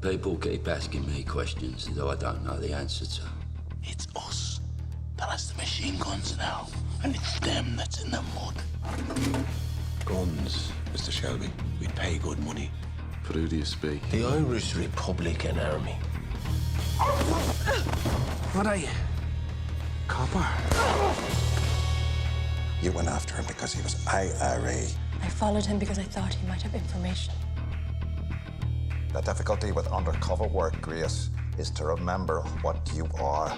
People keep asking me questions that I don't know the answer to. It's us that has the machine guns now, and it's them that's in the mud. Guns, Mr. Shelby. We'd pay good money. But who do you speak? The Irish Republican Army. What are you? Copper? You went after him because he was IRA. I followed him because I thought he might have information. The difficulty with undercover work, Grace, is to remember what you are.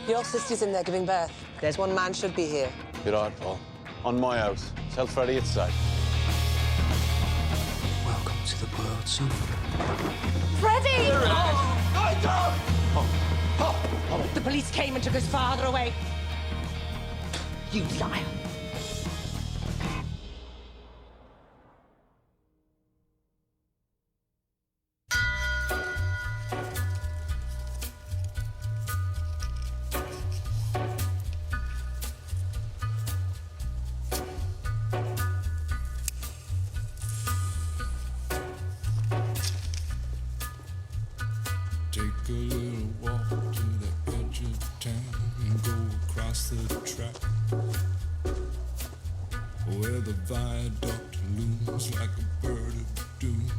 Your sister's in there giving birth. There's one man should be here. You're right, Paul. On my house. Tell Freddie it's safe. Welcome to the world, son. Freddie! The police came and took his father away. You liar. Take a little walk to the edge of town and go across the track where the viaduct looms like a bird of doom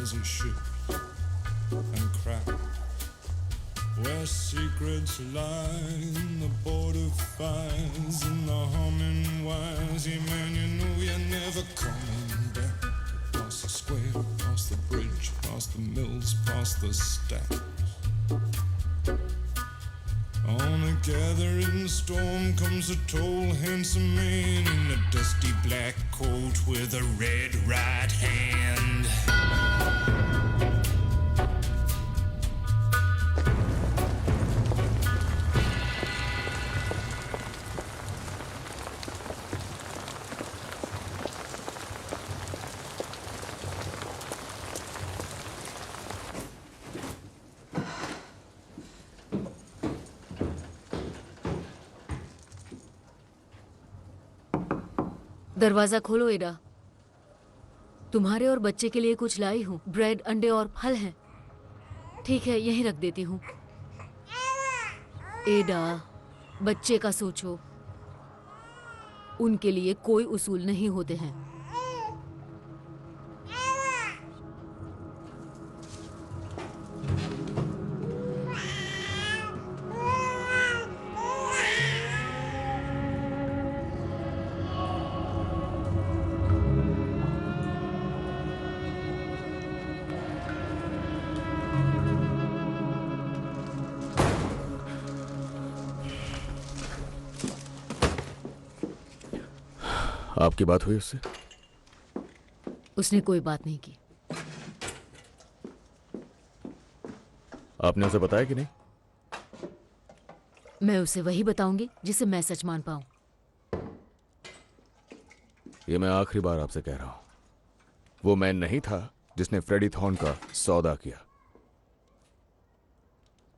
as it shifts and cracks, where secrets lie in the border fires and the humming wires. Yeah, man, you know you're never coming back. Across the square, across the bridge, past the mills, past the stacks. On a gathering storm comes a tall, handsome man in a dusty black coat with a red right hand. दरवाजा खोलो एडा। तुम्हारे और बच्चे के लिए कुछ लाई हूँ। ब्रेड, अंडे और फल हैं। ठीक है, यहीं रख देती हूँ। एडा, बच्चे का सोचो। उनके लिए कोई उसूल नहीं होते हैं। आपकी बात हुई उससे? उसने कोई बात नहीं की। आपने उसे बताया कि नहीं? मैं उसे वही बताऊंगी जिसे मैं सच मान पाऊं। ये मैं आखिरी बार आपसे कह रहा हूं। वो मैन नहीं था जिसने फ्रेडी थॉर्न का सौदा किया।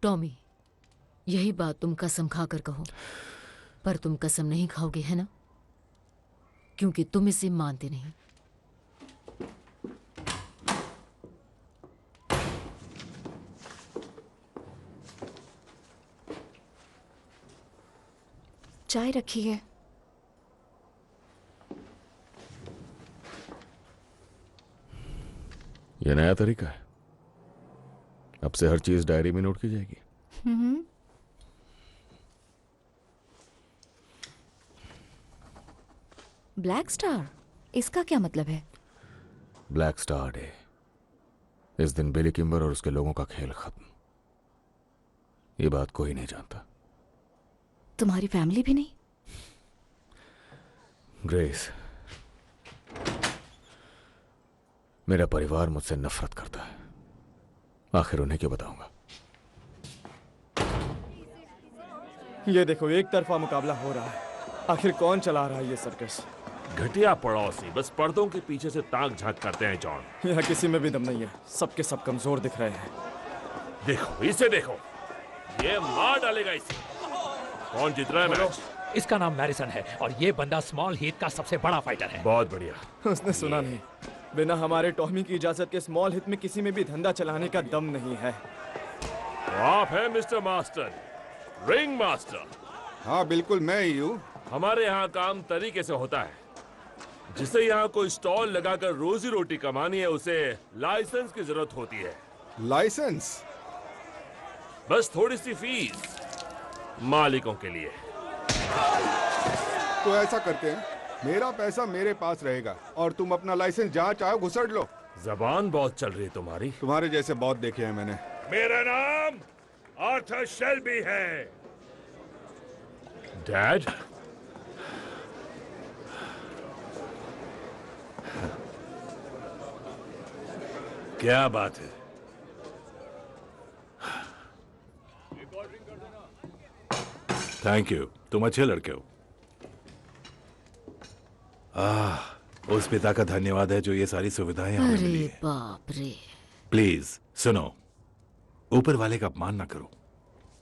टॉमी, यही बात तुम कसम खाकर कहो, पर तुम कसम नहीं खाओगे, है ना? क्योंकि तुम इसे मानते नहीं। चाय रखी है। यह नया तरीका है। अब से हर चीज डायरी में नोट की जाएगी। ब्लैक स्टार, इसका क्या मतलब है? Black star day. इस दिन बिली किम्बर और उसके लोगों का खेल खत्म। ये बात कोई नहीं जानता। तुम्हारी फैमिली भी नहीं? ग्रेस, मेरा परिवार मुझसे नफरत करता है। आखिर उन्हें क्यों बताऊंगा? ये देखो, एक तरफा मुकाबला हो रहा है। आखिर कौन चला रहा है ये सर्कस? घटिया पड़ोसी बस पर्दों के पीछे से ताक झांक करते हैं जॉन। यहाँ किसी में भी दम नहीं है। सबके सब कमजोर दिख रहे हैं। देखो इसे, देखो ये मार डालेगा इसे। कौन जीत रहा है मैच? इसका नाम मैरिसन है और ये बंदा स्मॉल हीथ का सबसे बड़ा फाइटर है। बहुत बढ़िया। उसने सुना नहीं। बिना हमारे टॉमी की इजाजत के स्मॉल हित में किसी में भी धंधा चलाने का दम नहीं है। तो आप हैं मिस्टर मास्टर, रिंग मास्टर। हाँ बिल्कुल, मैं ही हूँ। हमारे यहाँ काम तरीके से होता है। जिसे यहाँ कोई स्टॉल लगाकर रोजी रोटी कमानी है, उसे लाइसेंस की जरूरत होती है। लाइसेंस? बस थोड़ी सी फीस मालिकों के लिए। तो ऐसा करते हैं, मेरा पैसा मेरे पास रहेगा और तुम अपना लाइसेंस जहाँ चाहो घुसड़ लो। जबान बहुत चल रही है तुम्हारी। तुम्हारे जैसे बहुत देखे हैं मैंने। मेरा नाम आर्थर शेल्बी है। डैड, क्या बात है? थैंक यू, तुम अच्छे लड़के हो। उस पिता का धन्यवाद है जो ये सारी सुविधाएं हमें मिली अरे है। बाप रे। प्लीज सुनो, ऊपर वाले का अपमान ना करो।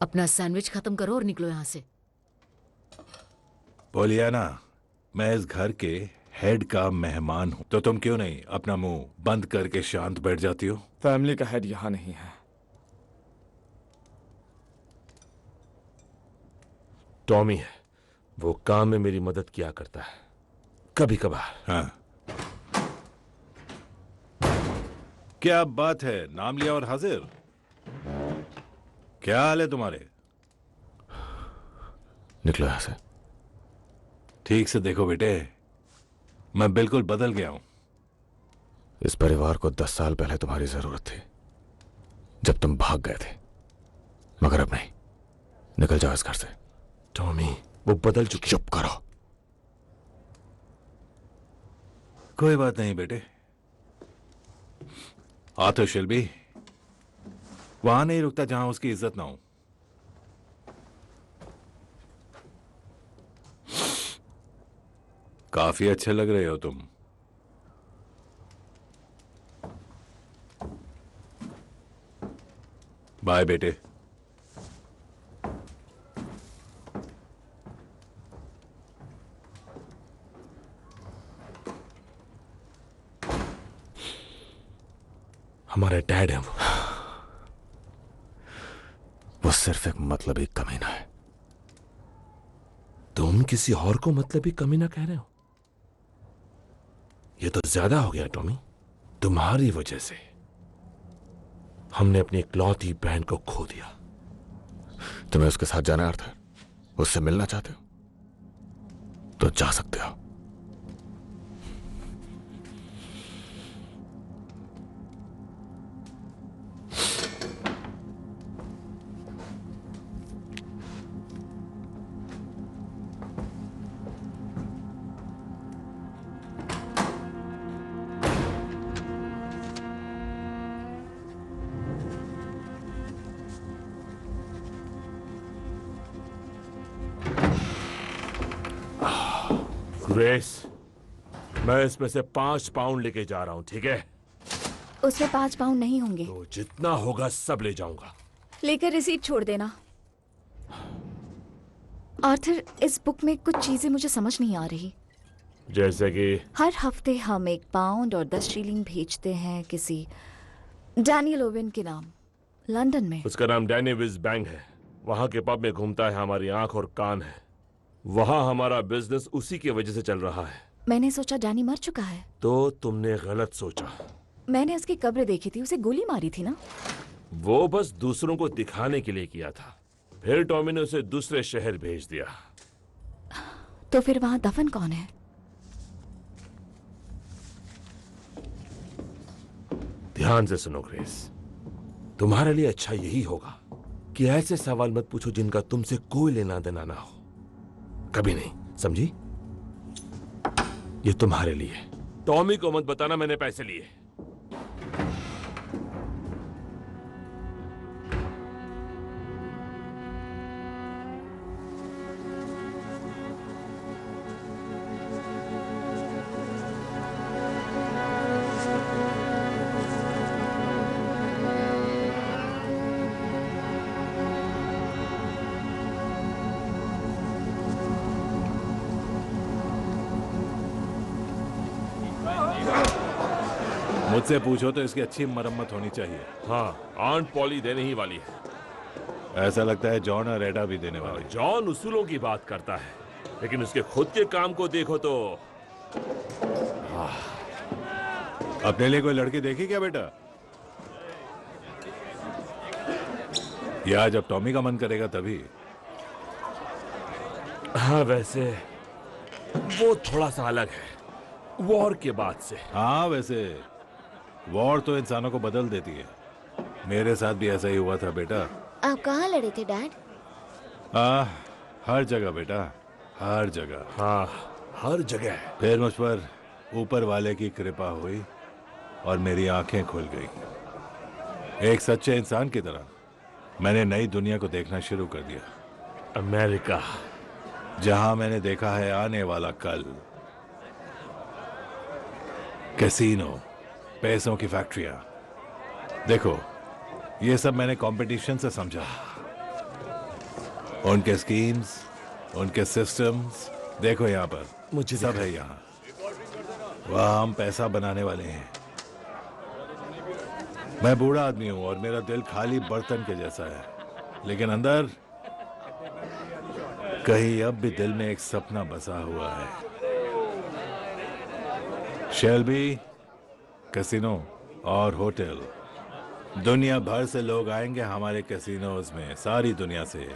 अपना सैंडविच खत्म करो और निकलो यहाँ से। पोलियाना, मैं इस घर के हेड का मेहमान हूं, तो तुम क्यों नहीं अपना मुंह बंद करके शांत बैठ जाती हो? फैमिली का हेड यहाँ नहीं है। टॉमी है, वो काम में मेरी मदद किया करता है कभी कभार। हाँ, क्या बात है, नाम लिया और हाजिर। क्या हाल है तुम्हारे? निकलो यहां से। ठीक से देखो बेटे, मैं बिल्कुल बदल गया हूं। इस परिवार को 10 साल पहले तुम्हारी जरूरत थी, जब तुम भाग गए थे, मगर अब नहीं। निकल जाओ इस घर से। टॉमी, वो बदल चुके। चुप करो। कोई बात नहीं बेटे। आर्थर शेल्बी वहां नहीं रुकता जहां उसकी इज्जत ना हो। काफी अच्छे लग रहे हो तुम। बाय बेटे। हमारे डैड है वो सिर्फ एक मतलबी कमीना है। तुम किसी और को मतलबी कमीना कह रहे हो? ये तो ज्यादा हो गया टॉमी। तुम्हारी वजह से हमने अपनी इकलौती बहन को खो दिया। तुम्हें उसके साथ जाना है आर्थर? उससे मिलना चाहते हो तो जा सकते हो। ग्रेस, मैं इसमें से 5 पाउंड लेके जा रहा हूं, ठीक है? उसमें 5 पाउंड नहीं होंगे। तो जितना होगा सब ले जाऊंगा। लेकर रिसीट छोड़ देना। आर्थर, इस बुक में कुछ चीजें मुझे समझ नहीं आ रही। जैसे कि हर हफ्ते हम 1 पाउंड और 10 शीलिंग भेजते हैं किसी डैनियल ओवेन के नाम, लंदन में। उसका नाम डैनी विज बैंक है। वहां के पब में घूमता है, हमारी आंख और कान है। वहां हमारा बिजनेस उसी की वजह से चल रहा है। मैंने सोचा डैनी मर चुका है। तो तुमने गलत सोचा। मैंने उसकी कब्र देखी थी, उसे गोली मारी थी ना। वो बस दूसरों को दिखाने के लिए किया था। फिर टॉमी ने उसे दूसरे शहर भेज दिया। तो फिर वहां दफन कौन है? ध्यान से सुनो ग्रेस, तुम्हारे लिए अच्छा यही होगा कि ऐसे सवाल मत पूछो जिनका तुमसे कोई लेना देना ना हो। कभी नहीं, समझी? ये तुम्हारे लिए। टॉमी को मत बताना मैंने पैसे लिए। मुझसे पूछो तो इसकी अच्छी मरम्मत होनी चाहिए। हाँ, आंट पॉली देने ही वाली है। ऐसा लगता है जॉन और एडा भी देने वाले। जॉन उसूलों की बात करता है, लेकिन उसके खुद के काम को देखो तो। अपने लिए कोई लड़की देखी क्या बेटा? या जब टॉमी का मन करेगा तभी। हाँ, वैसे वो थोड़ा सा अलग है वॉर के बाद से। हाँ, वैसे वॉर तो इंसानों को बदल देती है। मेरे साथ भी ऐसा ही हुआ था बेटा। आप कहाँ लड़े थे डैड? हर जगह बेटा, हर जगह। हाँ, हर जगह। फिर मुझ पर ऊपर वाले की कृपा हुई और मेरी आंखें खुल गई। एक सच्चे इंसान की तरह मैंने नई दुनिया को देखना शुरू कर दिया। अमेरिका, जहां मैंने देखा है आने वाला कल। कैसीनो, पैसों की फैक्ट्रियां। देखो, ये सब मैंने कंपटीशन से समझा। उनके स्कीम्स, उनके सिस्टम्स, देखो यहां पर मुझे सब है यहां। वहां हम पैसा बनाने वाले हैं। मैं बूढ़ा आदमी हूं और मेरा दिल खाली बर्तन के जैसा है, लेकिन अंदर कहीं अब भी दिल में एक सपना बसा हुआ है। शेल्बी, कैसीनो और होटल। दुनिया भर से लोग आएंगे हमारे कैसीनोज में, सारी दुनिया से।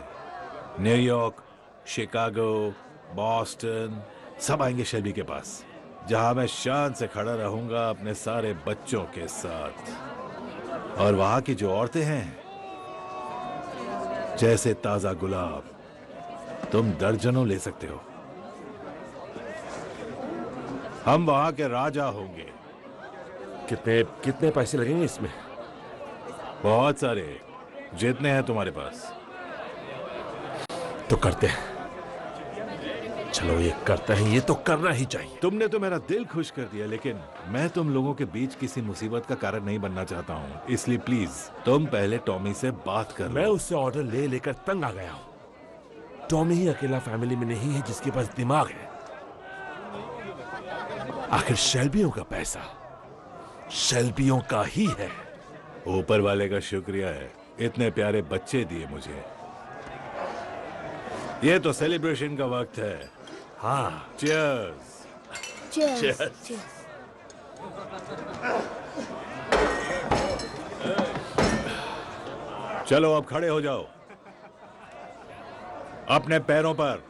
न्यूयॉर्क, शिकागो, बॉस्टन, सब आएंगे शेल्बी के पास, जहां मैं शान से खड़ा रहूंगा अपने सारे बच्चों के साथ। और वहां की जो औरतें हैं, जैसे ताजा गुलाब, तुम दर्जनों ले सकते हो। हम वहां के राजा होंगे। कितने कितने पैसे लगेंगे इसमें? बहुत सारे, जितने हैं तुम्हारे पास। तो करते हैं। चलो, ये करते हैं, ये तो करना ही चाहिए। तुमने तो मेरा दिल खुश कर दिया, लेकिन मैं तुम लोगों के बीच किसी मुसीबत का कारण नहीं बनना चाहता हूँ। इसलिए प्लीज तुम पहले टॉमी से बात कर लो। मैं उससे ऑर्डर ले लेकर तंग आ गया हूँ। टॉमी ही अकेला फैमिली में नहीं है जिसके पास दिमाग है। आखिर शेल्बियों का पैसा शेल्बियों का ही है। ऊपर वाले का शुक्रिया है, इतने प्यारे बच्चे दिए मुझे। ये तो सेलिब्रेशन का वक्त है। हाँ, चीयर्स। चीयर्स। चलो अब खड़े हो जाओ अपने पैरों पर।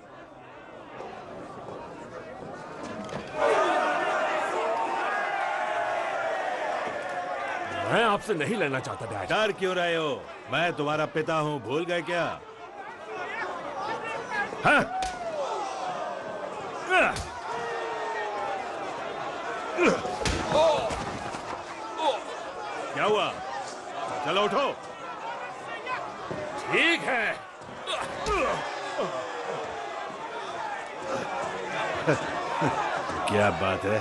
मैं आपसे नहीं लड़ना चाहता डैड। डर क्यों रहे हो? मैं तुम्हारा पिता हूं, भूल गए क्या? हाँ? क्या हुआ? चलो उठो। ठीक है। क्या बात है?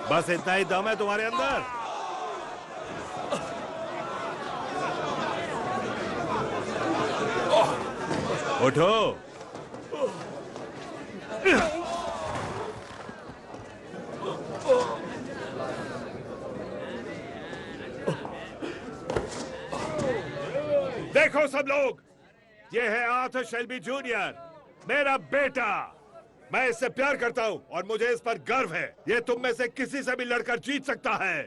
बस इतना ही दम है तुम्हारे अंदर? उठो। देखो सब लोग, ये है आर्थर शेल्बी जूनियर, मेरा बेटा। मैं इससे प्यार करता हूं और मुझे इस पर गर्व है। ये तुम में से किसी से भी लड़कर जीत सकता है।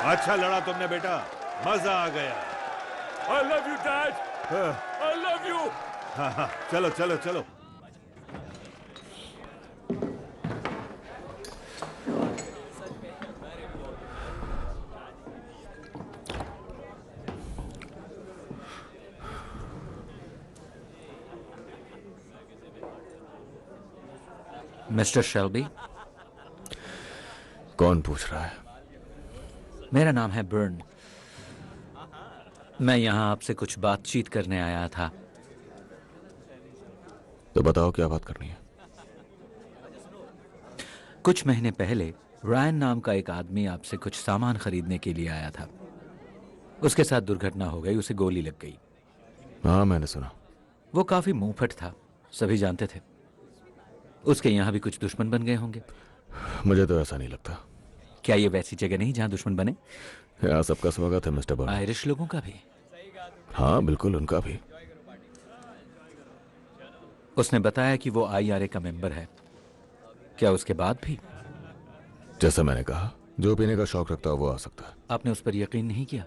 अच्छा लड़ा तुमने बेटा, मजा आ गया। I love you, Dad. I love you. हाँ हाँ, चलो चलो चलो। Mister Shelby. कौन पूछ रहा है? मेरा नाम है बर्न। मैं यहाँ आपसे कुछ बातचीत करने आया था। तो बताओ क्या बात करनी है? कुछ महीने पहले रायन नाम का एक आदमी आपसे कुछ सामान खरीदने के लिए आया था। उसके साथ दुर्घटना हो गई, उसे गोली लग गई। हाँ, मैंने सुना। वो काफी मुंहफट था, सभी जानते थे। उसके यहाँ भी कुछ दुश्मन बन गए होंगे। मुझे तो ऐसा नहीं लगता। क्या ये वैसी जगह नहीं जहाँ दुश्मन बने? यहाँ सबका स्वागत है मिस्टर बर्न। आयरिश लोगों का भी? हाँ बिल्कुल, उनका भी। उसने बताया कि वो IRA का मेंबर है। क्या उसके बाद भी? जैसा मैंने कहा, जो पीने का शौक रखता है वो आ सकता है। आपने उस पर यकीन नहीं किया?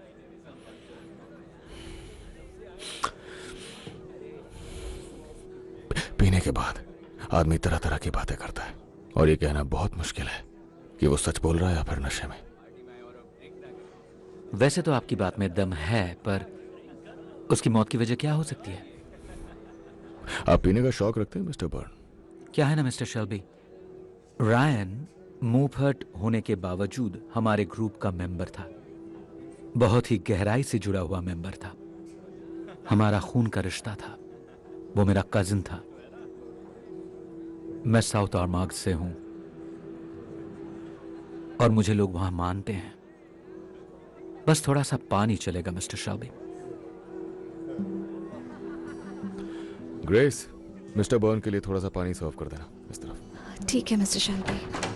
पीने के बाद आदमी तरह तरह की बातें करता है और ये कहना बहुत मुश्किल है कि वो सच बोल रहा है या फिर नशे में। वैसे तो आपकी बात में दम है, पर उसकी मौत की वजह क्या हो सकती है? आप पीने का शौक रखते हैं मिस्टर बर्न? क्या है ना मिस्टर शेल्बी, रायन मुंहफट होने के बावजूद हमारे ग्रुप का मेंबर था। बहुत ही गहराई से जुड़ा हुआ मेंबर था। हमारा खून का रिश्ता था। वो मेरा कजिन था। मैं साउथ आर्मार्ग से हूं और मुझे लोग वहां मानते हैं। बस थोड़ा सा पानी चलेगा mister Shelby. Grace, mister burn के लिए थोड़ा सा पानी सर्व कर देना इस तरफ। ठीक है मिस्टर शेल्बी।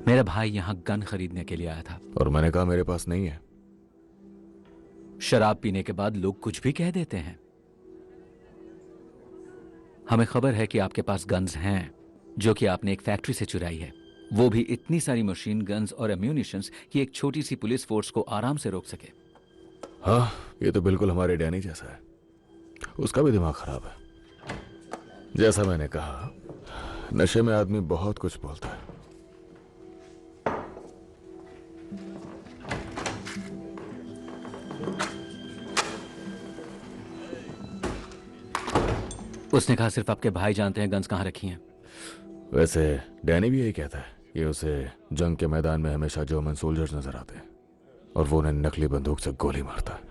मेरा भाई यहां गन खरीदने के लिए आया था और मैंने कहा मेरे पास नहीं है। शराब पीने के बाद लोग कुछ भी कह देते हैं। हमें खबर है कि आपके पास गन्स हैं जो कि आपने एक फैक्ट्री से चुराई है, वो भी इतनी सारी मशीन गन्स और एम्यूनिशंस कि एक छोटी सी पुलिस फोर्स को आराम से रोक सके। हाँ, ये तो बिल्कुल हमारे डैनी जैसा है। उसका भी दिमाग खराब है। जैसा मैंने कहा, नशे में आदमी बहुत कुछ बोलता है। उसने कहा सिर्फ आपके भाई जानते हैं गन्स कहां रखी हैं। वैसे डैनी भी यही कहता है कि उसे जंग के मैदान में हमेशा जर्मन सोल्जर्स नजर आते हैं और वो उन्हें नकली बंदूक से गोली मारता है।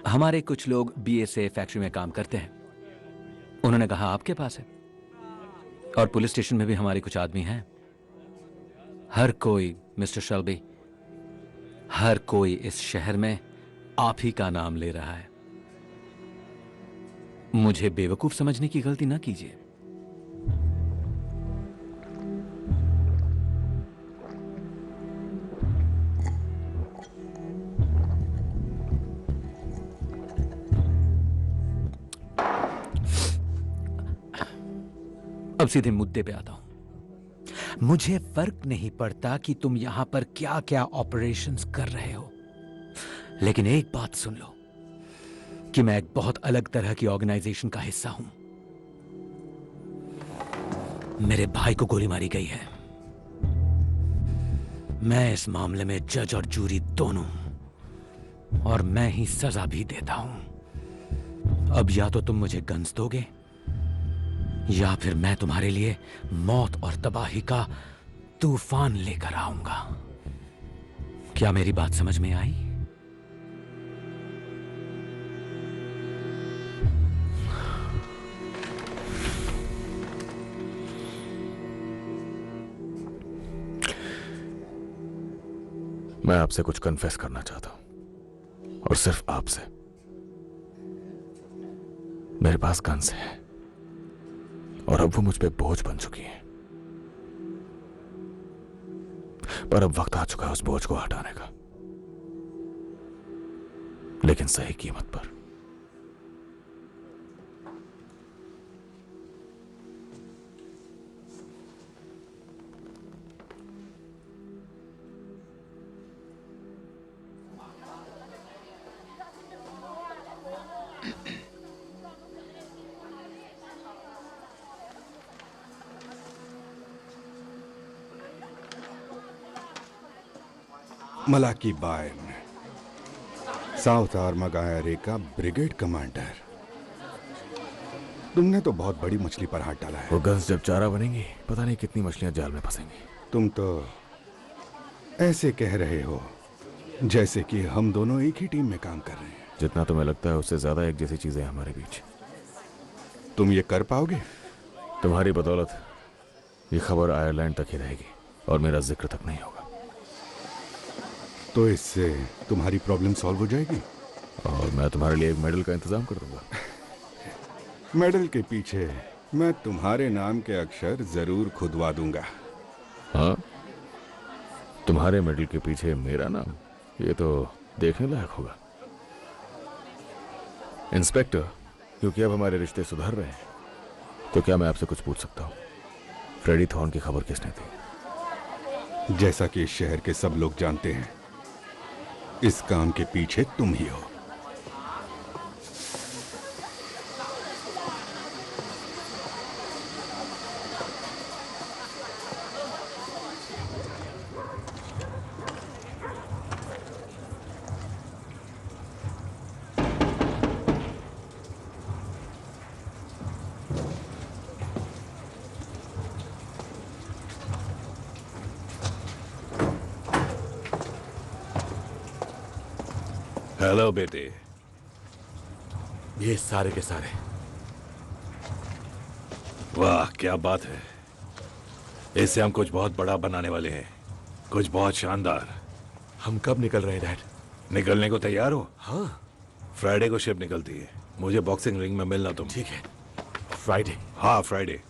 हमारे कुछ लोग BSA फैक्ट्री में काम करते हैं। उन्होंने कहा आपके पास है। और पुलिस स्टेशन में भी हमारे कुछ आदमी हैं। हर कोई मिस्टर शेल्बी, हर कोई इस शहर में आप ही का नाम ले रहा है। मुझे बेवकूफ समझने की गलती ना कीजिए। अब सीधे मुद्दे पे आता हूं। मुझे फर्क नहीं पड़ता कि तुम यहां पर क्या क्या ऑपरेशंस कर रहे हो, लेकिन एक बात सुन लो कि मैं एक बहुत अलग तरह की ऑर्गेनाइजेशन का हिस्सा हूं। मेरे भाई को गोली मारी गई है। मैं इस मामले में जज और जूरी दोनों हूं और मैं ही सजा भी देता हूं। अब या तो तुम मुझे गन्स दोगे या फिर मैं तुम्हारे लिए मौत और तबाही का तूफान लेकर आऊंगा। क्या मेरी बात समझ में आई? मैं आपसे कुछ कन्फेस करना चाहता हूं और सिर्फ आपसे। मेरे पास गन्स हैं और अब वो मुझ पे बोझ बन चुकी हैं, पर अब वक्त आ चुका है उस बोझ को हटाने का, लेकिन सही कीमत पर। मलाकी बायन, साउथ आर्मार्ग IRA का ब्रिगेड कमांडर। तुमने तो बहुत बड़ी मछली पर हाथ डाला है। वो गन्स जब चारा बनेंगी, पता नहीं कितनी मछलियां जाल में फंसेंगी। तुम तो ऐसे कह रहे हो जैसे कि हम दोनों एक ही टीम में काम कर रहे हैं। जितना तुम्हें लगता है उससे ज्यादा एक जैसी चीजें हैं हमारे बीच। तुम ये कर पाओगे? तुम्हारी बदौलत ये खबर आयरलैंड तक ही रहेगी और मेरा जिक्र तक नहीं होगा। तो इससे तुम्हारी प्रॉब्लम सॉल्व हो जाएगी और मैं तुम्हारे लिए एक मेडल का इंतजाम कर दूंगा। मेडल के पीछे मैं तुम्हारे नाम के अक्षर जरूर खुदवा दूंगा। हाँ, तुम्हारे मेडल के पीछे मेरा नाम, ये तो देखने लायक होगा। इंस्पेक्टर, क्योंकि अब हमारे रिश्ते सुधर रहे हैं, तो क्या मैं आपसे कुछ पूछ सकता हूँ? फ्रेडी थॉर्न की खबर किसने दी? जैसा कि इस शहर के सब लोग जानते हैं, इस काम के पीछे तुम ही हो। हेलो बेटे। ये सारे के सारे। वाह, क्या बात है। इससे हम कुछ बहुत बड़ा बनाने वाले हैं, कुछ बहुत शानदार। हम कब निकल रहे हैं डैड? निकलने को तैयार हो? हाँ। फ्राइडे को शिप निकलती है। मुझे बॉक्सिंग रिंग में मिलना तुम। ठीक है। फ्राइडे? हाँ, फ्राइडे।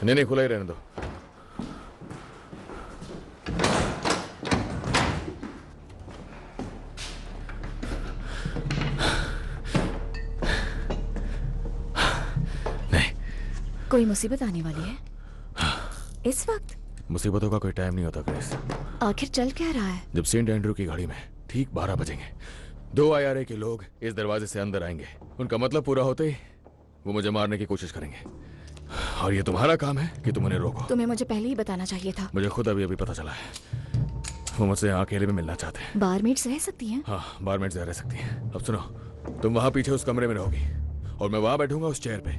नहीं, खुला ही रहने दो। नहीं। कोई मुसीबत आने वाली है इस वक्त? मुसीबतों का कोई टाइम नहीं होता ग्रेस। आखिर चल क्या रहा है? जब सेंट एंड्रू की घड़ी में ठीक 12 बजेंगे, 2 IRA के लोग इस दरवाजे से अंदर आएंगे। उनका मतलब पूरा होते ही वो मुझे मारने की कोशिश करेंगे, और ये तुम्हारा काम है कि तुम उन्हें रोको। तुम्हें मुझे पहले ही बताना चाहिए था। मुझे खुद अभी पता चला है। वो मुझसे यहाँ अकेले में मिलना चाहते हैं। बारमेट्स रह सकती हैं? हाँ, बारमेट्स रह सकती हैं। अब सुनो, तुम वहाँ पीछे उस कमरे में रहोगी और मैं वहाँ बैठूंगा उस चेयर पे।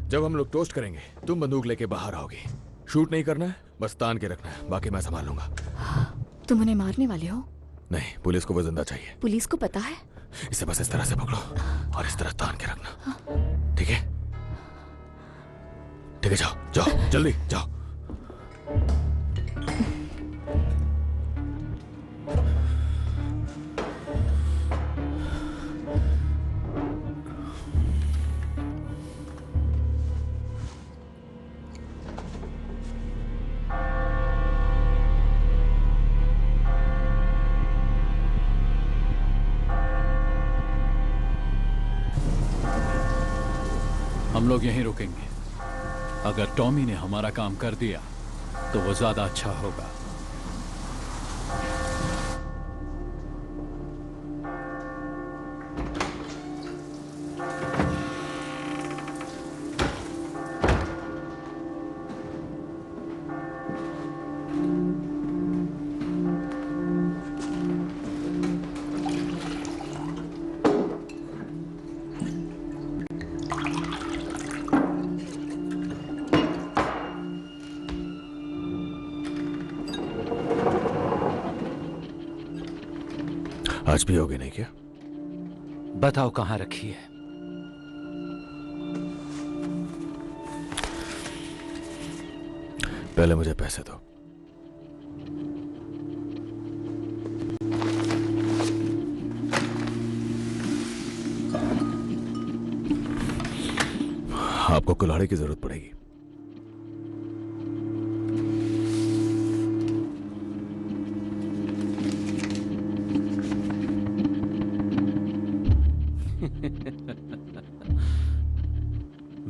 जब हम लोग टोस्ट करेंगे, तुम बंदूक लेके बाहर आओगी। शूट नहीं करना है, बस तान के रखना है, बाकी मैं संभाल लूंगा। तुम उन्हें मारने वाले हो? नहीं, पुलिस को वो जिंदा चाहिए। पुलिस को पता है? इसे बस इस तरह से पकड़ो और इस तरह तान के रखना, ठीक है? ठीक है, जाओ जाओ, जल्दी जाओ। हम लोग यहीं रुकेंगे। अगर टॉमी ने हमारा काम कर दिया तो वो ज्यादा अच्छा होगा। आज भी होगी नहीं क्या? बताओ कहां रखी है? पहले मुझे पैसे दो। आपको कुल्हाड़ी की जरूरत पड़ेगी।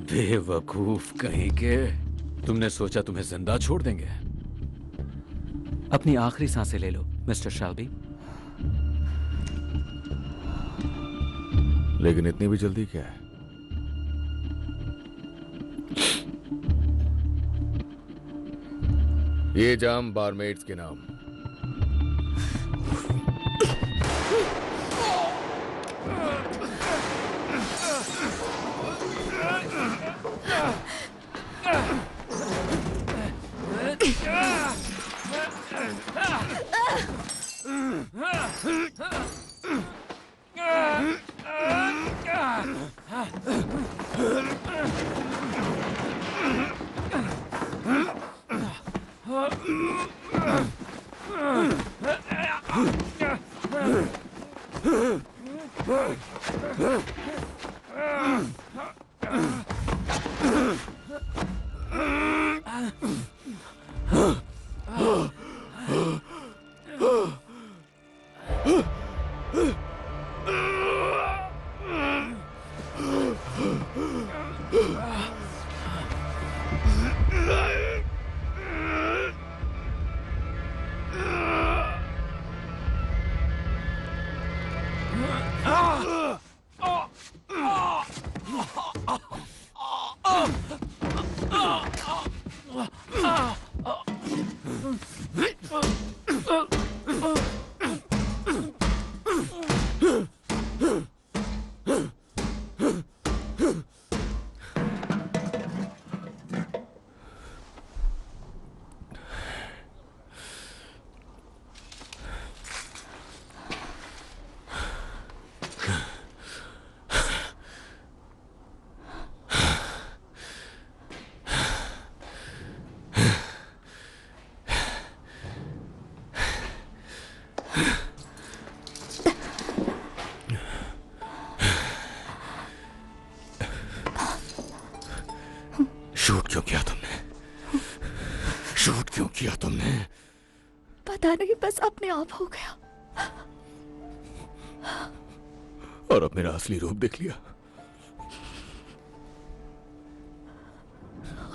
बेवकूफ कहीं के। तुमने सोचा तुम्हें जिंदा छोड़ देंगे? अपनी आखिरी सांसें ले लो, मिस्टर शेल्बी। लेकिन इतनी भी जल्दी क्या है? ये जाम बारमेड्स के नाम। शूट क्यों किया तुमने? शूट क्यों किया तुमने? पता नहीं, बस अपने आप हो गया। और अब मेरा असली रूप देख लिया।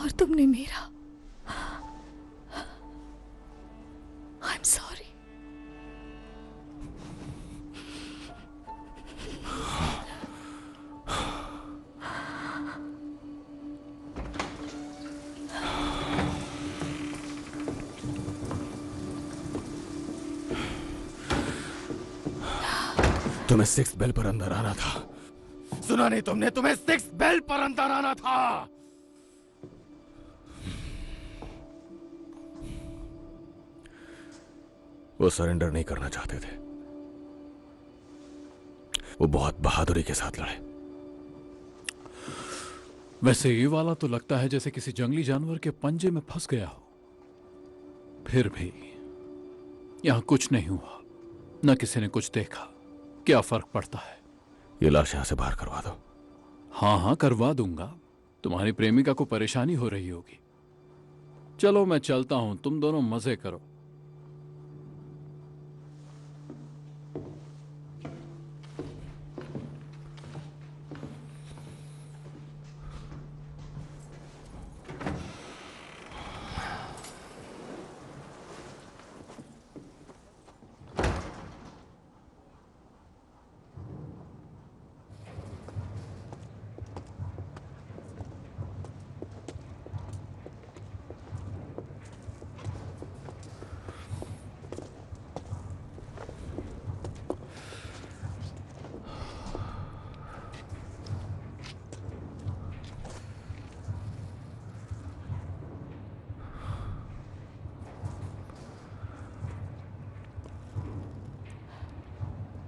और तुमने मेरा। I am sorry. तुम्हें 6 बेल पर अंदर आना था। सुना नहीं तुमने? तुम्हें 6 बेल पर अंदर आना था। वो सरेंडर नहीं करना चाहते थे। वो बहुत बहादुरी के साथ लड़े। वैसे ये वाला तो लगता है जैसे किसी जंगली जानवर के पंजे में फंस गया हो। फिर भी यहां कुछ नहीं हुआ, न किसी ने कुछ देखा। क्या फर्क पड़ता है? ये लाश यहां से बाहर करवा दो। हाँ हाँ, करवा दूंगा। तुम्हारी प्रेमिका को परेशानी हो रही होगी। चलो मैं चलता हूं, तुम दोनों मजे करो।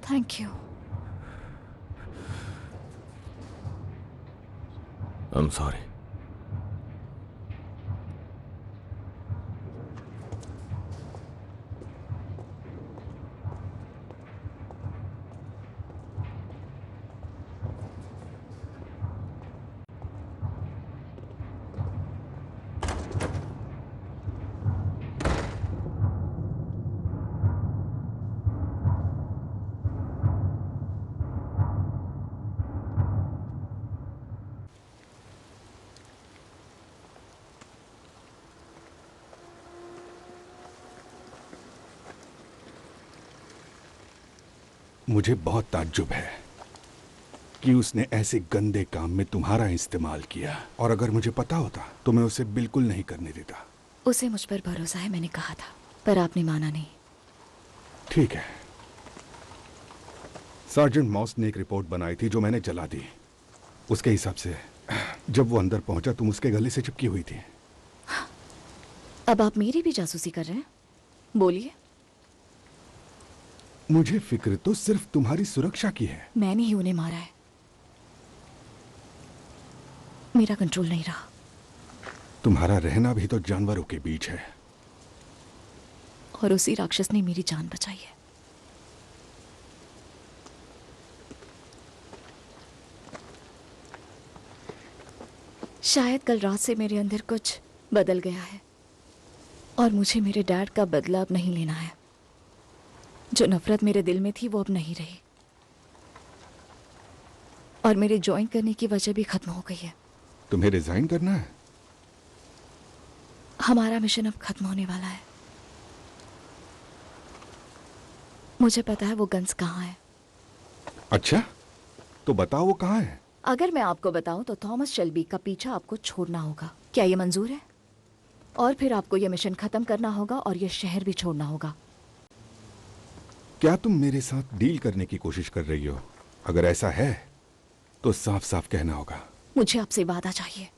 Thank you. I'm sorry. मुझे बहुत ताज्जुब है कि उसने ऐसे गंदे काम में तुम्हारा इस्तेमाल किया, और अगर मुझे पता होता तो मैं उसे बिल्कुल नहीं करने देता। उसे मुझ पर भरोसा है, मैंने कहा था, पर आपने माना नहीं। ठीक है। सार्जेंट मॉस ने एक रिपोर्ट बनाई थी जो मैंने जला दी। उसके हिसाब से जब वो अंदर पहुंचा तुम उसके गले से चिपकी हुई थी। अब आप मेरी भी जासूसी कर रहे हैं? बोलिए। मुझे फिक्र तो सिर्फ तुम्हारी सुरक्षा की है। मैंने ही उन्हें मारा है, मेरा कंट्रोल नहीं रहा। तुम्हारा रहना भी तो जानवरों के बीच है, और उसी राक्षस ने मेरी जान बचाई है। शायद कल रात से मेरे अंदर कुछ बदल गया है, और मुझे मेरे डैड का बदला अब नहीं लेना है। जो नफरत मेरे दिल में थी वो अब नहीं रही, और मेरे ज्वाइन करने की वजह भी खत्म हो गई है। तुम्हें रिजाइन करना है? हमारा मिशन अब खत्म होने वाला है। मुझे पता है वो गन्स कहाँ है। अच्छा, तो बताओ वो कहाँ है। अगर मैं आपको बताऊं तो थॉमस शेल्बी का पीछा आपको छोड़ना होगा। क्या ये मंजूर है? और फिर आपको ये मिशन खत्म करना होगा और ये शहर भी छोड़ना होगा। क्या तुम मेरे साथ डील करने की कोशिश कर रही हो? अगर ऐसा है तो साफ साफ कहना होगा। मुझे आपसे वादा चाहिए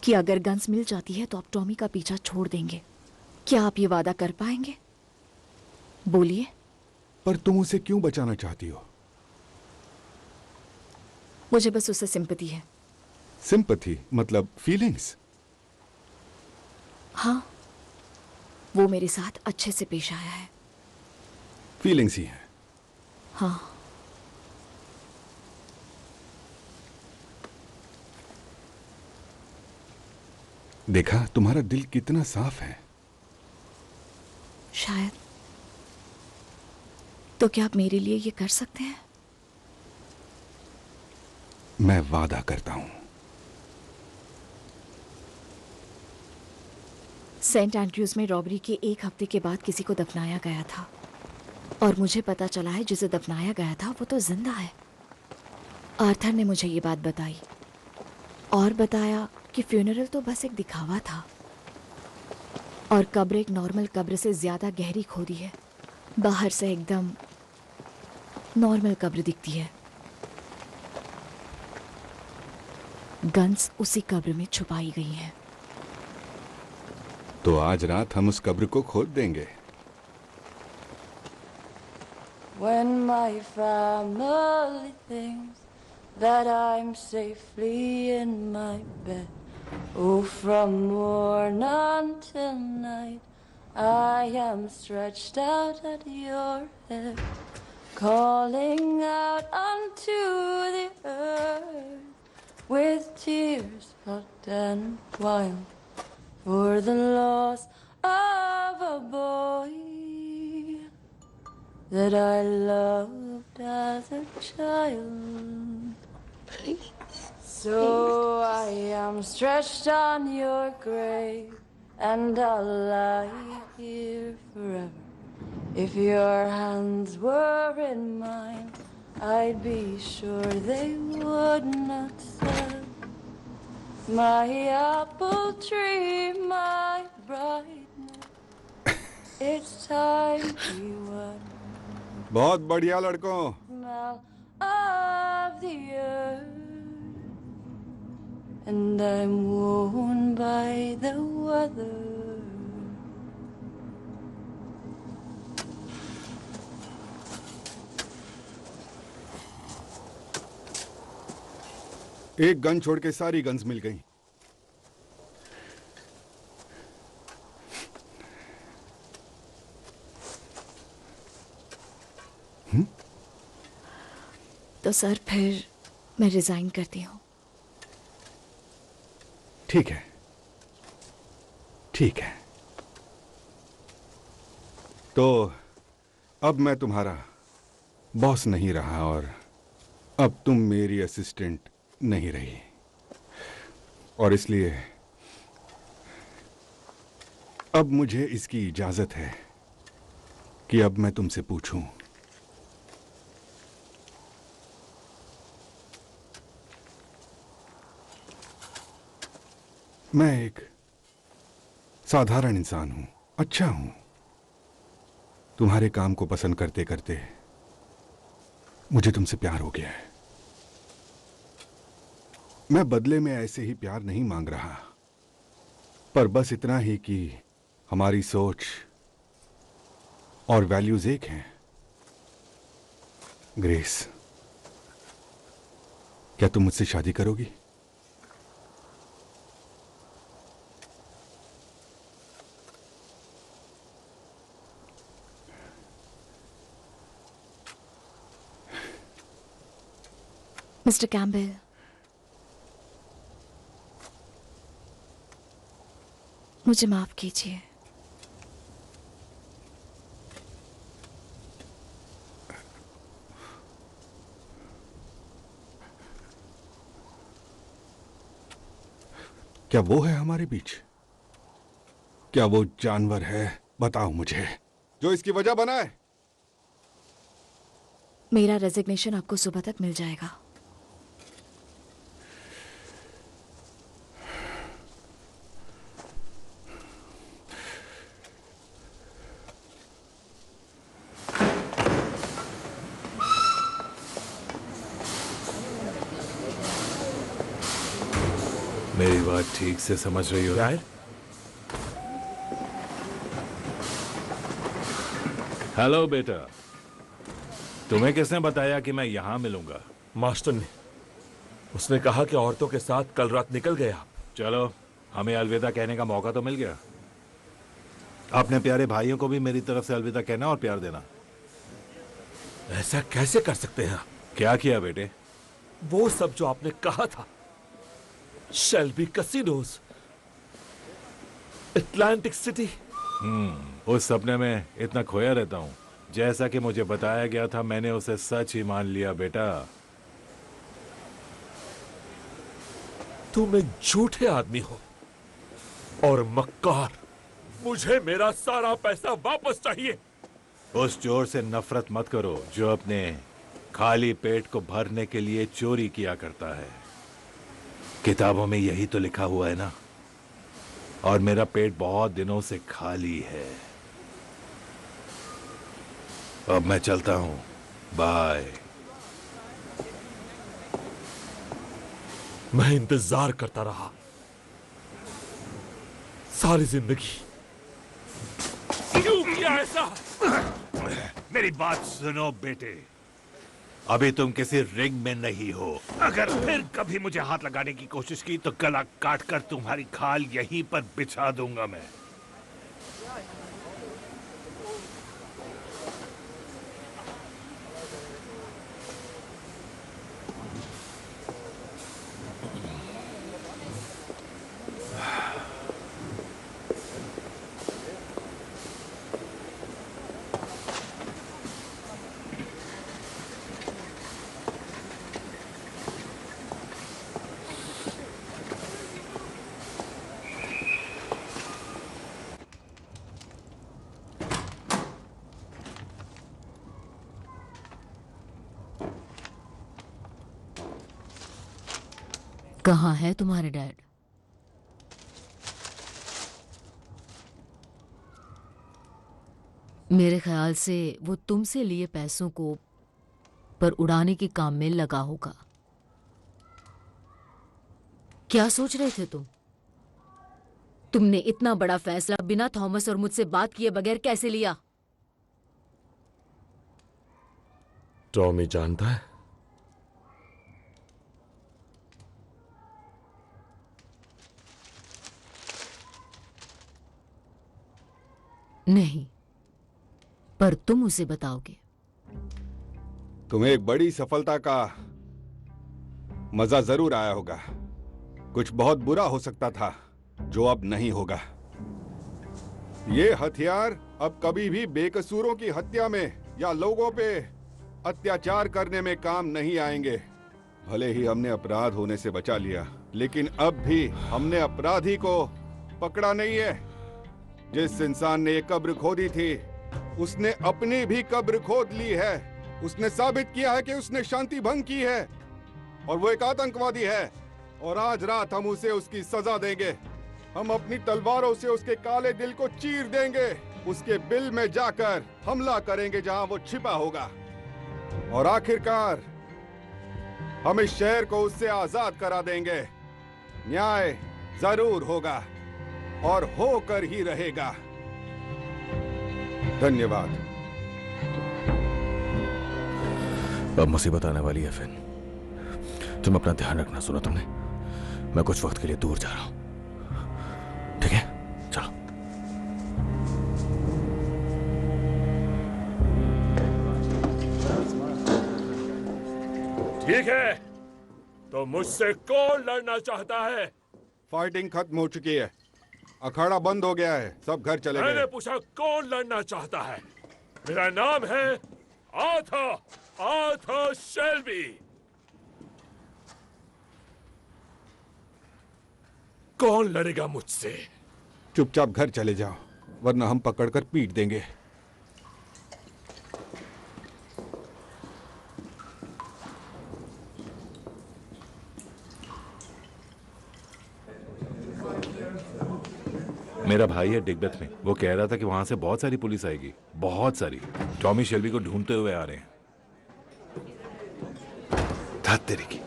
कि अगर गन्स मिल जाती है तो आप टॉमी का पीछा छोड़ देंगे। क्या आप ये वादा कर पाएंगे? बोलिए। पर तुम उसे क्यों बचाना चाहती हो? मुझे बस उससे सिंपैथी है। सिंपैथी मतलब फीलिंग्स? हाँ, वो मेरे साथ अच्छे से पेश आया है। फीलिंग्स ही है। हाँ। देखा, तुम्हारा दिल कितना साफ है। शायद। तो क्या आप मेरे लिए ये कर सकते हैं? मैं वादा करता हूं। सेंट एंड्रयूज में रॉबरी के एक हफ्ते के बाद किसी को दफनाया गया था, और मुझे पता चला है जिसे दफनाया गया था वो तो जिंदा है। आर्थर ने मुझे ये बात बताई, और बताया कि फ्यूनरल तो बस एक दिखावा था, और कब्र एक नॉर्मल कब्र से ज्यादा गहरी खोदी है। बाहर से एकदम नॉर्मल कब्र दिखती है। गन्स उसी कब्र में छुपाई गई हैं। तो आज रात हम उस कब्र को खोद देंगे। When my family thinks that I'm safely in my bed, oh, from morn until night, I am stretched out at your head, calling out unto the earth with tears hot and wild, for the loss of a boy that I loved as a child. So I am stretched on your grave, and I'll lie here forever. If your hands were in mine, I'd be sure they would not sell my apple tree, my brightness. It's time we were. बहुत बढ़िया लड़कों। Smell of the earth, and I'm worn by the weather. एक gun छोड़ के सारी guns मिल गई। तो sir फिर मैं रिजाइन करती हूँ। ठीक है, ठीक है। तो अब मैं तुम्हारा बॉस नहीं रहा, और अब तुम मेरी असिस्टेंट नहीं रही, और इसलिए अब मुझे इसकी इजाजत है कि अब मैं तुमसे पूछूं मैं एक साधारण इंसान हूं, अच्छा हूं। तुम्हारे काम को पसंद करते करते मुझे तुमसे प्यार हो गया है। मैं बदले में ऐसे ही प्यार नहीं मांग रहा, पर बस इतना ही कि हमारी सोच और वैल्यूज एक हैं। ग्रेस, क्या तुम मुझसे शादी करोगी? मिस्टर कैम्बेल, मुझे माफ कीजिए। क्या वो है हमारे बीच? क्या वो जानवर है, बताओ मुझे, जो इसकी वजह बना है? मेरा रेजिग्नेशन आपको सुबह तक मिल जाएगा। मेरी बात ठीक से समझ रही हो? डैड? हेलो बेटा, तुम्हें किसने बताया कि मैं यहां मिलूंगा? मास्टर ने। उसने कहा कि औरतों के साथ कल रात निकल गए आप। चलो, हमें अलविदा कहने का मौका तो मिल गया। अपने प्यारे भाइयों को भी मेरी तरफ से अलविदा कहना और प्यार देना। ऐसा कैसे कर सकते हैं आप? क्या किया बेटे? वो सब जो आपने कहा था, शेल्बी कैसीनोज, अटलांटिक सिटी। उस सपने में इतना खोया रहता हूं। जैसा कि मुझे बताया गया था, मैंने उसे सच ही मान लिया बेटा। तुम एक झूठे आदमी हो और मक्कार। मुझे मेरा सारा पैसा वापस चाहिए। उस चोर से नफरत मत करो जो अपने खाली पेट को भरने के लिए चोरी किया करता है। किताबों में यही तो लिखा हुआ है ना। और मेरा पेट बहुत दिनों से खाली है। अब मैं चलता हूं। बाय। मैं इंतजार करता रहा सारी जिंदगी। क्यों किया ऐसा? मेरी बात सुनो बेटे, अभी तुम किसी रिंग में नहीं हो। अगर फिर कभी मुझे हाथ लगाने की कोशिश की तो गला काट कर तुम्हारी खाल यहीं पर बिछा दूंगा मैं। कहाँ है तुम्हारे डैड? मेरे ख्याल से वो तुमसे लिए पैसों को पर उड़ाने के काम में लगा होगा। क्या सोच रहे थे तुम? तुमने इतना बड़ा फैसला बिना थॉमस और मुझसे बात किए बगैर कैसे लिया? टॉमी जानता है? नहीं, पर तुम उसे बताओगे। तुम्हें एक बड़ी सफलता का मजा जरूर आया होगा। कुछ बहुत बुरा हो सकता था जो अब नहीं होगा। ये हथियार अब कभी भी बेकसूरों की हत्या में या लोगों पे अत्याचार करने में काम नहीं आएंगे। भले ही हमने अपराध होने से बचा लिया, लेकिन अब भी हमने अपराधी को पकड़ा नहीं है। जिस इंसान ने ये कब्र खोदी थी, उसने अपनी भी कब्र खोद ली है। उसने साबित किया है कि उसने शांति भंग की है और वो एक आतंकवादी है। और आज रात हम उसे उसकी सजा देंगे। हम अपनी तलवारों से उसके काले दिल को चीर देंगे। उसके बिल में जाकर हमला करेंगे जहां वो छिपा होगा। और आखिरकार हम इस शहर को उससे आजाद करा देंगे। न्याय जरूर होगा और होकर ही रहेगा। धन्यवाद। अब मुसीबत आने वाली है फिन। तुम अपना ध्यान रखना। सुनो तुमने, मैं कुछ वक्त के लिए दूर जा रहा हूं, ठीक है? चलो। ठीक है, तो मुझसे कौन लड़ना चाहता है? फाइटिंग खत्म हो चुकी है, अखाड़ा बंद हो गया है, सब घर चले मैंने गए। पूछा कौन लड़ना चाहता है। मेरा नाम है आर्थर शेल्बी। कौन लड़ेगा मुझसे? चुपचाप घर चले जाओ, वरना हम पकड़कर पीट देंगे। मेरा भाई है डिग्बेथ में। वो कह रहा था कि वहां से बहुत सारी पुलिस आएगी, बहुत सारी। टॉमी शेल्बी को ढूंढते हुए आ रहे हैं। धत तेरी की।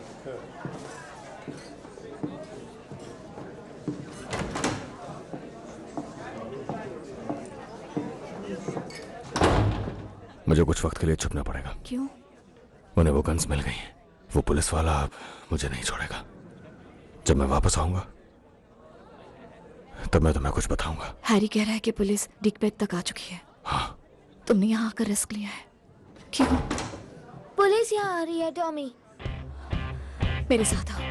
मुझे कुछ वक्त के लिए छुपना पड़ेगा। क्यों? उन्हें वो गन्स मिल गई हैं। वो पुलिस वाला अब मुझे नहीं छोड़ेगा। जब मैं वापस आऊंगा तब मैं तुम्हें कुछ बताऊंगा। हैरी कह रहा है कि पुलिस डिकबेथ तक आ चुकी है। हाँ। तुमने यहाँ आकर रिस्क लिया है। क्यों? पुलिस यहाँ आ रही है टॉमी। मेरे साथ आओ।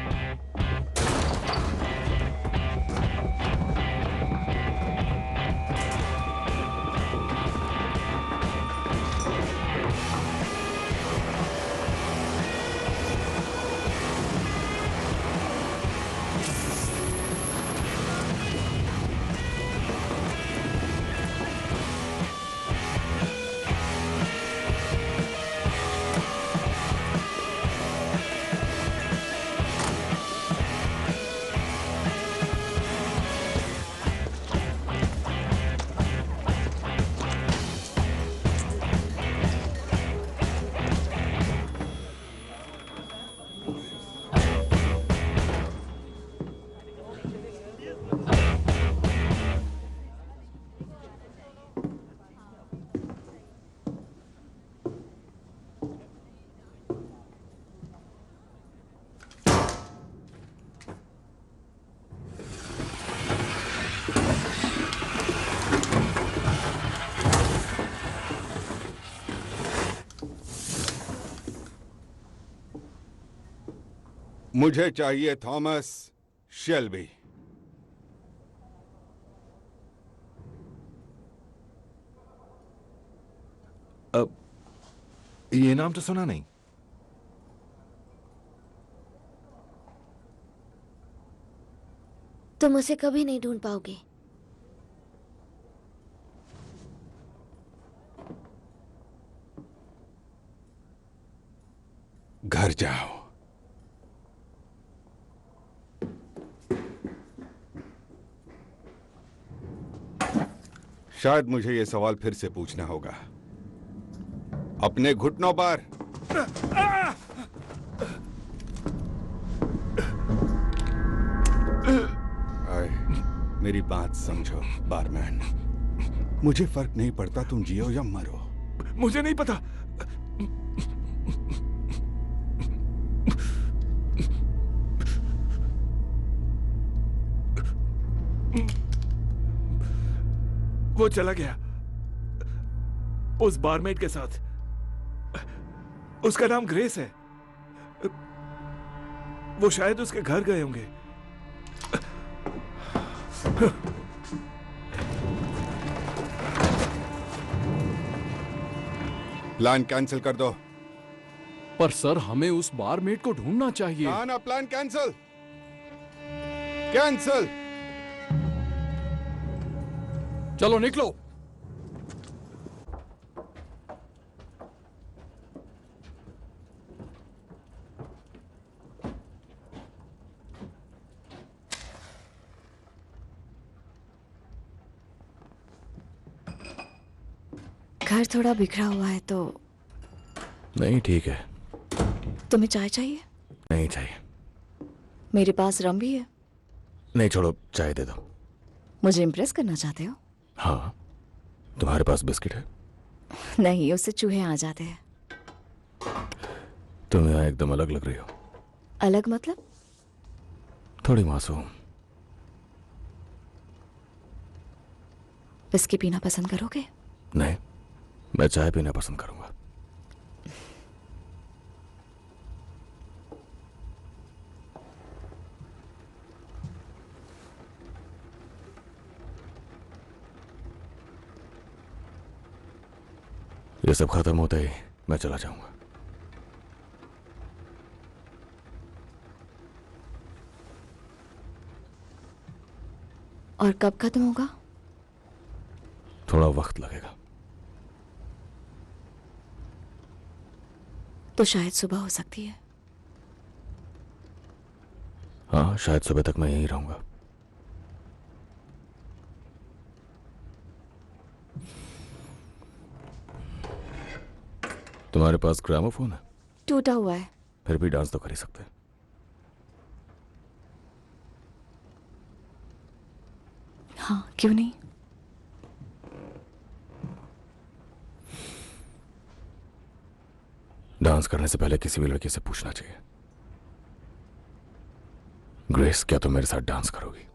मुझे चाहिए थॉमस शेल्बी। अब ये नाम तो सुना नहीं। तुम उसे कभी नहीं ढूंढ पाओगे। घर जाओ। शायद मुझे यह सवाल फिर से पूछना होगा। अपने घुटनों पर। आए, मेरी बात समझो बारमैन। मुझे फर्क नहीं पड़ता तुम जियो या मरो। मुझे नहीं पता। वो चला गया उस बारमेड के साथ। उसका नाम ग्रेस है। वो शायद उसके घर गए होंगे। प्लान कैंसिल कर दो। पर सर, हमें उस बारमेड को ढूंढना चाहिए। ना प्लान कैंसिल। कैंसिल। चलो निकलो। घर थोड़ा बिखरा हुआ है तो नहीं ठीक है। तुम्हें चाय चाहिए? नहीं चाहिए। मेरे पास रम भी है। नहीं छोड़ो, चाय दे दो। मुझे इम्प्रेस करना चाहते हो? हाँ। तुम्हारे पास बिस्किट है? नहीं, उससे चूहे आ जाते हैं। तुम यहाँ एकदम अलग लग रही हो। अलग मतलब? थोड़ी मासूम। विस्की पीना पसंद करोगे? नहीं, मैं चाय पीना पसंद करूंगा। ये सब खत्म होते ही मैं चला जाऊंगा। और कब खत्म होगा? थोड़ा वक्त लगेगा। तो शायद सुबह हो सकती है। हाँ, शायद सुबह तक मैं यहीं रहूंगा। तुम्हारे पास ग्रामोफोन है? टूटा हुआ है। फिर भी डांस तो कर ही सकते हैं। हाँ, क्यों नहीं? डांस करने से पहले किसी भी लड़की से पूछना चाहिए, ग्रेस क्या तुम मेरे साथ डांस करोगी?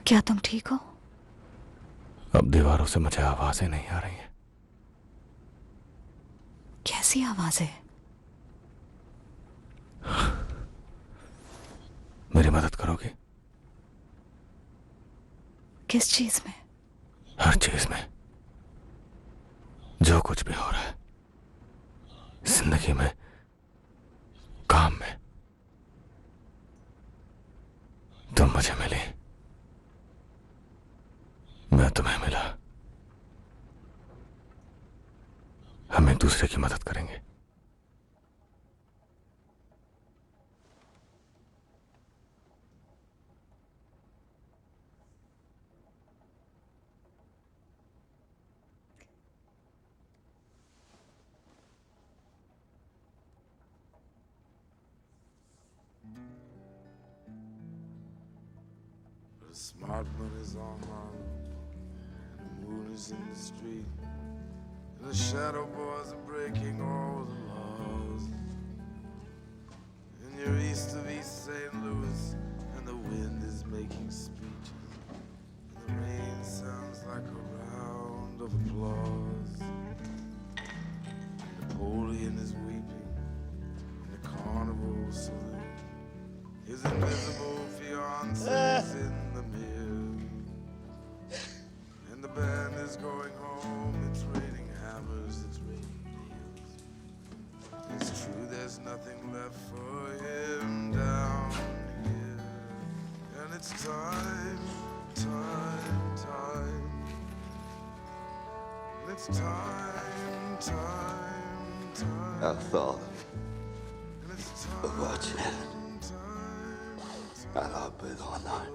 क्या तुम ठीक हो? अब दीवारों से मुझे आवाजें नहीं आ रही हैं। कैसी आवाजें? मेरी मदद करोगे? किस चीज में? हर चीज में। जो कुछ भी हो रहा है जिंदगी में, काम में, तुम मुझे मिली, मैं तुम्हें मिला। हम एक दूसरे की मदद करेंगे। The smart money's on Harlem, and the moon is in the street, and the shadow boys are breaking all the laws. His invisible fiance's in the mirror. And the band is going home. It's raining hammers, it's raining nails. It's true, there's nothing left for him down here. And it's time, time, time. And it's time, time, time. I thought about you. I love it all night.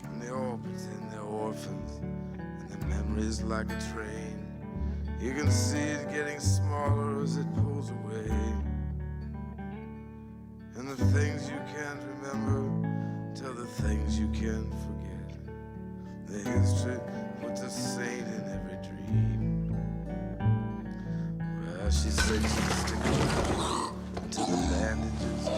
And they all pretend they're orphans, and their memories like a train. You can see it getting smaller as it pulls away. And the things you can't remember tell the things you can't forget. The history puts a saint in every dream. Well, she said she'd stick around until the bandages go.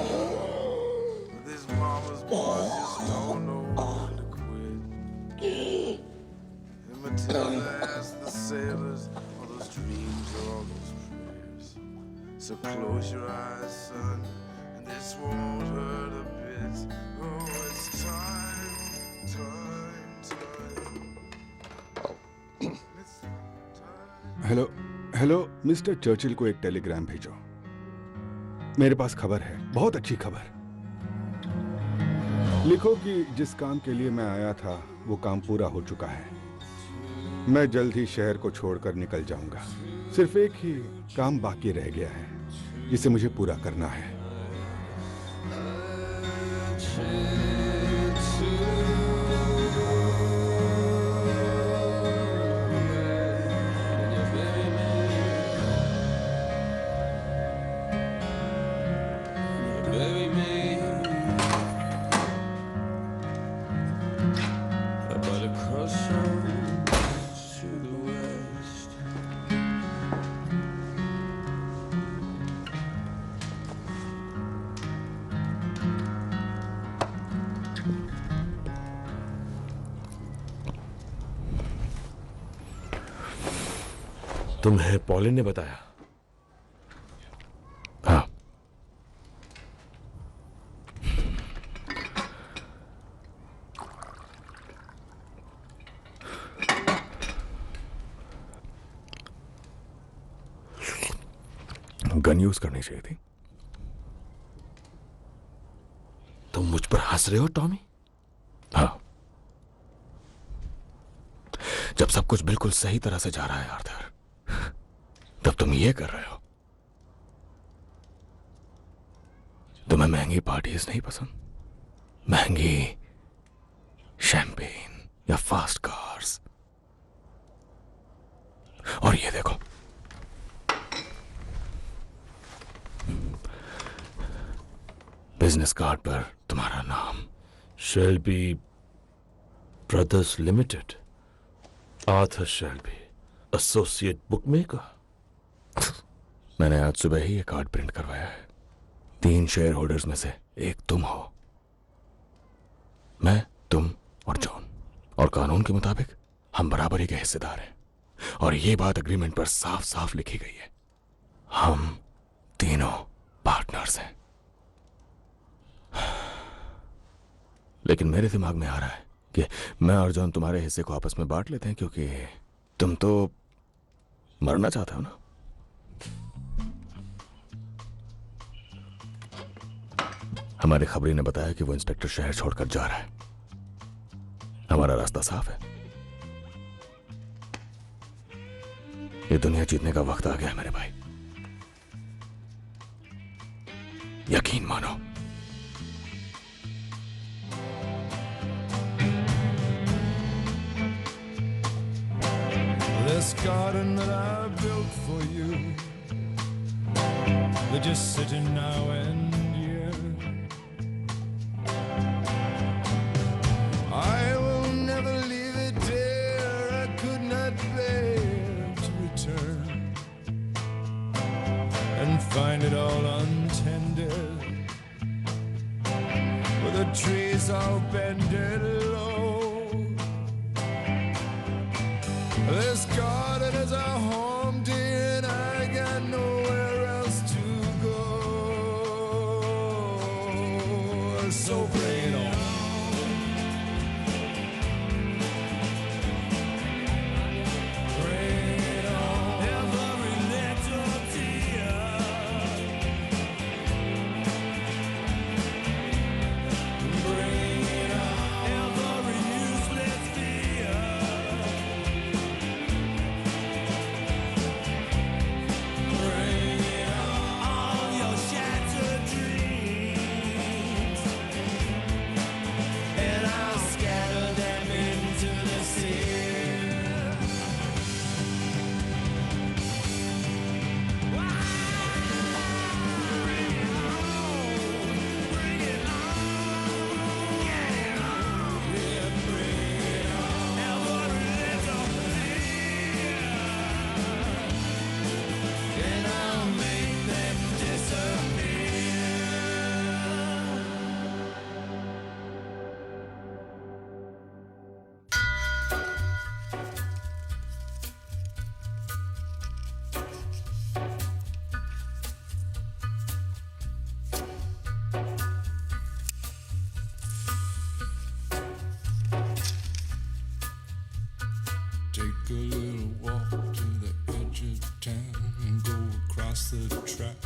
But these mama's boys just don't know when to quit. And Matilda asked the sailors, all those dreams or all those prayers. So close your eyes, son, and this won't hurt a bit. Oh, it's time, time, time. Hello mister Churchill को एक Telegram भेजो। मेरे पास खबर है, बहुत अच्छी खबर। लिखो कि जिस काम के लिए मैं आया था वो काम पूरा हो चुका है। मैं जल्द ही शहर को छोड़कर निकल जाऊंगा। सिर्फ एक ही काम बाकी रह गया है जिसे मुझे पूरा करना है। तुम्हें पॉलिन ने बताया? हाँ। गन यूज करनी चाहिए थी। तुम मुझ पर हंस रहे हो टॉमी? हाँ। जब सब कुछ बिल्कुल सही तरह से जा रहा है आर्थर, तब तुम ये कर रहे हो। तुम्हें महंगी पार्टीज नहीं पसंद? महंगी शैंपेन या फास्ट कार्स? और ये देखो, बिजनेस कार्ड पर तुम्हारा नाम, Shelby Brothers Limited, Arthur Shelby, associate bookmaker. मैंने आज सुबह ही ये कार्ड प्रिंट करवाया है। 3 शेयर होल्डर्स में से एक तुम हो। मैं, तुम और जॉन। और कानून के मुताबिक हम बराबरी के हिस्सेदार हैं। और ये बात एग्रीमेंट पर साफ साफ लिखी गई है। हम तीनों पार्टनर्स हैं। लेकिन मेरे दिमाग में आ रहा है कि मैं और जॉन तुम्हारे हिस्से को आपस में बांट लेते हैं, क्योंकि तुम तो मरना चाहते हो ना। हमारी खबरी ने बताया कि वो इंस्पेक्टर शहर छोड़कर जा रहा है। हमारा रास्ता साफ है। ये दुनिया जीतने का वक्त आ गया है मेरे भाई। यकीन मानो। This garden that I built for you, they're just sitting now and here. I will never leave it, dear. I could not bear to return and find it all untended, with the trees all bended low. This garden is a home, dear. past the trap.